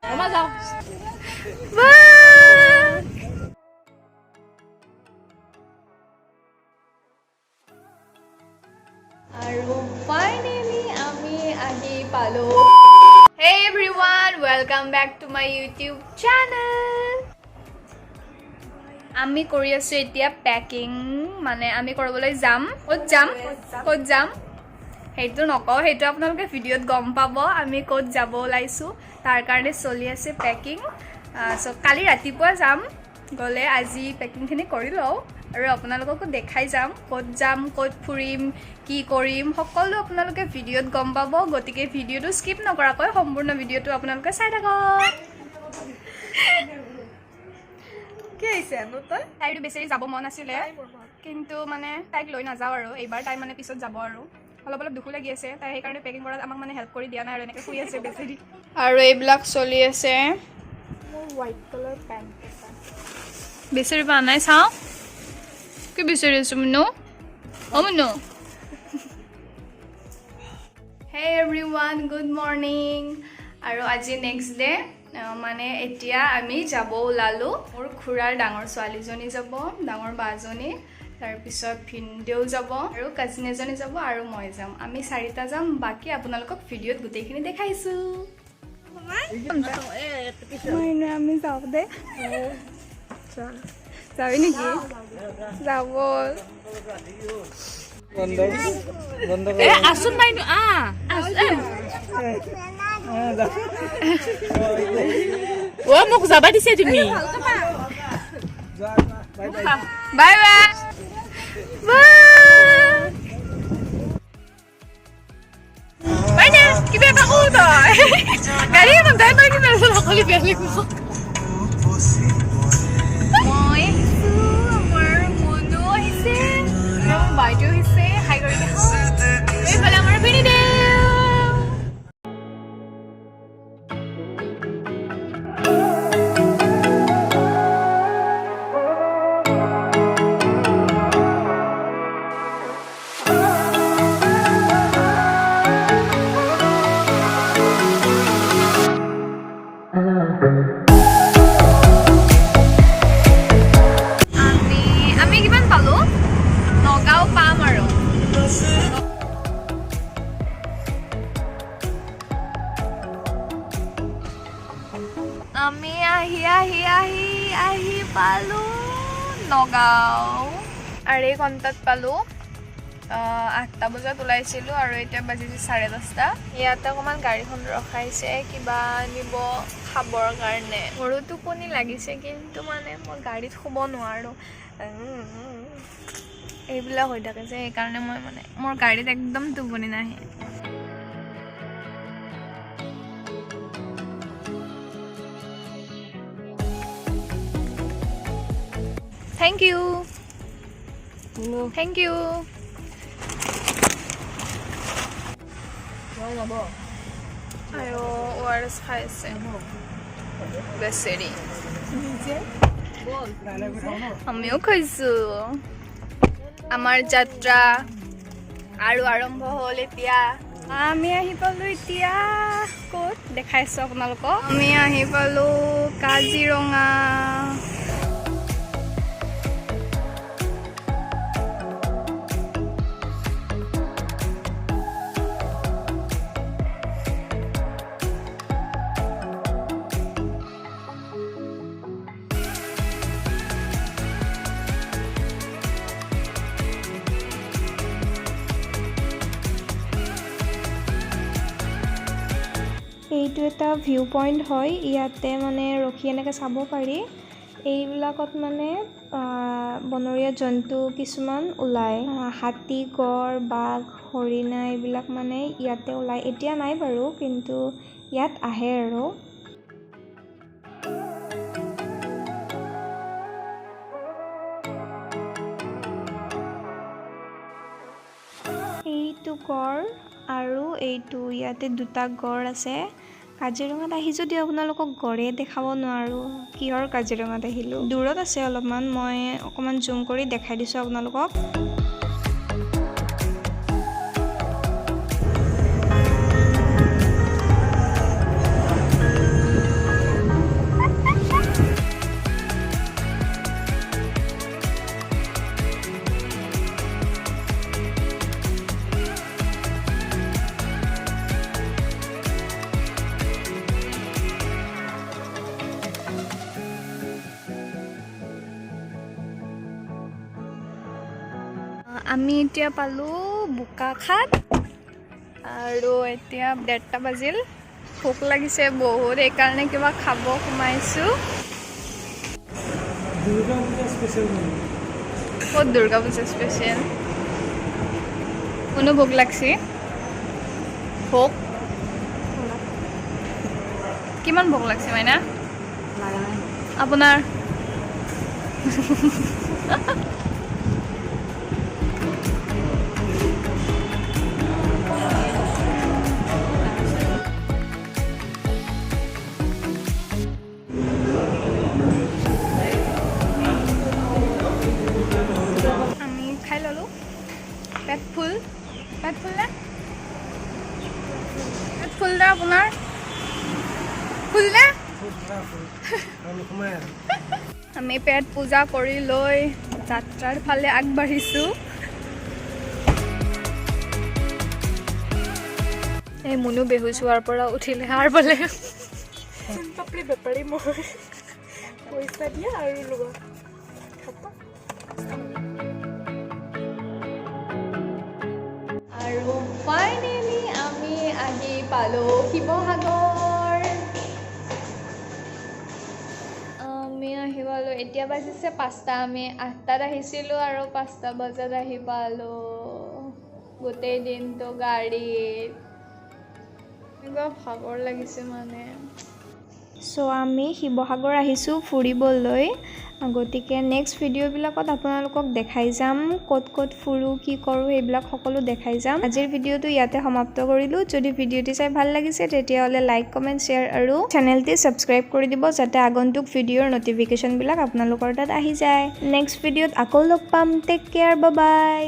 Mama যাও আৰু finally আমি আহি পালো Hey everyone, welcome back to my YouTube channel. আমি কৰি আছো এতিয়া পেকিং মানে আমি কৰিবলৈ যাম ক'ত যাম হেইটো নকওঁ হেইটো আপোনালোকে ভিডিঅ'ত গম পাব আমি ক'ত যাব ওলাইছো তাৰ কাৰণে চলি আছে পেকিং সো কালি ৰাতিপুৱা যাম গলে আজি পেকিংখিনি কৰি লও আৰু আপোনালোককো দেখাই যাম ক'ত ফুৰিম কি কৰিম সকলো আপোনালোকে ভিডিঅ'ত গম পাব গতিকে ভিডিঅ'টো স্কিপ নকৰাকৈ সম্পূৰ্ণ ভিডিঅ'টো আপোনালোকে চাই থাকক কি হৈছে নতই তাইটো বেছি যাব মন আছিল কিন্তু মানে তাইক লৈ না যাও আৰু এইবাৰ তাই মানে পিছত যাব আৰু অলপ দুখ লাগি আছে তাই সেই কাৰণে পেকিং কৰাত আমাক মানে হেল্প কৰি দিয়া নাই আৰু এনেকৈ শুই আছে বেছি আৰু এইবিলাক চলি আছে মোৰ হোৱাইট কালাৰ পেন্ট এটা বেছি পা নাই চাও কি বিচাৰি আছো মনো মনো Hey everyone, good morning. আৰু আজি নেক্সট ডে মানে এতিয়া আমি যাব ওলালো মোৰ খুৰাৰ ডাঙৰ ছোৱালীজনী যাব ডাঙৰ বাজনী তাৰ পিছত ভিনদেউ যাব আৰু কাজিন এজনী যাব আৰু মই যাম আমি চাৰিটা যাম বাকি আপোনালোকক ভিডিঅ'ত গোটেইখিনি দেখাইছো আমি যাও দে যাবি নেকি যাব আসুন মাইনু মোক যাবা দিছে তুমি বাই বাই বাই না কিবা এটা কও তই গাড়ী এখন তাই তই কিবা সকলো বেয়া লাগিব মই আহিছো আমাৰ মনো আহিছে মোৰ বাইদেউ আহিছে হাই কৰি দেখাও এইফালে আমাৰ ভিনিদেউ আমি কিমান পালো নগাঁও পাম আৰু আমি আহি পালো নগাঁও আৰু এই ঘণ্টাত পালো 8টা বজাত ওলাইছিলো আৰু এতিয়া বাজিছে 10:30 ইয়াতে অকমান গাড়ীখন ৰখাইছে কিবা নিব খাবৰ কাৰণে মোৰো টোপনি লাগিছে কিন্তু মানে মই গাড়ীত শুব নোৱাৰো এইবিলাক হৈ থাকে যে সেইকাৰণে মই মানে মোৰ গাড়ীত একদম টোপনি নাহে Thank you. No. Thank you. Ayo, ORS খাইছে বেছেৰি আমিও খাইছো আমাৰ যাত্ৰা আৰু আৰম্ভ হ'ল এতিয়া আমি আহি পালো এতিয়া ক'ত দেখাইছো আপোনালোকক আমি আহি পালো কাজিৰঙা এইটো এটা ভিউ পইণ্ট হয় ইয়াতে মানে ৰখি এনেকৈ চাব পাৰি এইবিলাকত মানে বনৰীয়া জন্তু কিছুমান ওলায় হাতী গড় বাঘ হৰিণা এইবিলাক মানে ইয়াতে ওলায় এতিয়া নাই বাৰু কিন্তু ইয়াত আহে আৰু এইটো গড় আৰু এইটো ইয়াতে দুটা গড় আছে কাজিৰঙাত আহিছোঁ দিয়ক আপোনালোকক গড়ে দেখাব নোৱাৰোঁ কিহৰ কাজিৰঙাত আহিলোঁ দূৰত আছে অলপমান মই অকণমান জুম কৰি দেখাই দিছোঁ আপোনালোকক আমি এতিয়া পালোঁ বোকাখাট আৰু এতিয়া 1:30 বাজিল ভোক লাগিছে বহুত সেইকাৰণে কিবা খাব সোমাইছোঁ ক'ত দুৰ্গা পূজা স্পেচিয়েল কোনো ভোক লাগছে ভোক কিমান ভোক লাগছে মাইনা আপোনাৰ আমি খাই ল'লোঁ পেট ফুল নে পেট ফুল নে আপোনাৰ ফুল নে আমি পেট পূজা কৰি লৈ যাত্ৰাৰ ফালে আগবাঢ়িছোঁ এই মুনু বেহুচ হোৱাৰ পৰা উঠিলে সাৰ পালে পাপড়ি বেপাৰী মই পইচা দিয়া আৰু লোৱা আৰু ফাইনেলি আমি আহি পালোঁ শিৱসাগৰ আমি আহি পালোঁ এতিয়া বাজিছে 5টা আমি 8টাত আহিছিলোঁ আৰু 5টা বজাত আহি পালোঁ গোটেই দিনটো গাড়ীত এনেকুৱা ভাগৰ লাগিছে মানে চ' আমি শিৱসাগৰ আহিছোঁ ফুৰিবলৈ গতিকে নেক্সট ভিডিঅ'বিলাকত আপোনালোকক দেখাই যাম ক'ত ক'ত ফুৰোঁ কি কৰোঁ সেইবিলাক সকলো দেখাই যাম আজিৰ ভিডিঅ'টো ইয়াতে সমাপ্ত কৰিলোঁ যদি ভিডিঅ'টি চাই ভাল লাগিছে তেতিয়াহ'লে লাইক কমেণ্ট শ্বেয়াৰ আৰু চেনেলটি ছাবস্ক্ৰাইব কৰি দিব যাতে আগন্তুক ভিডিঅ'ৰ নটিফিকেশ্যনবিলাক আপোনালোকৰ তাত আহি যায় নেক্সট ভিডিঅ'ত আকৌ লগ পাম টেক কেয়াৰ বাই বাই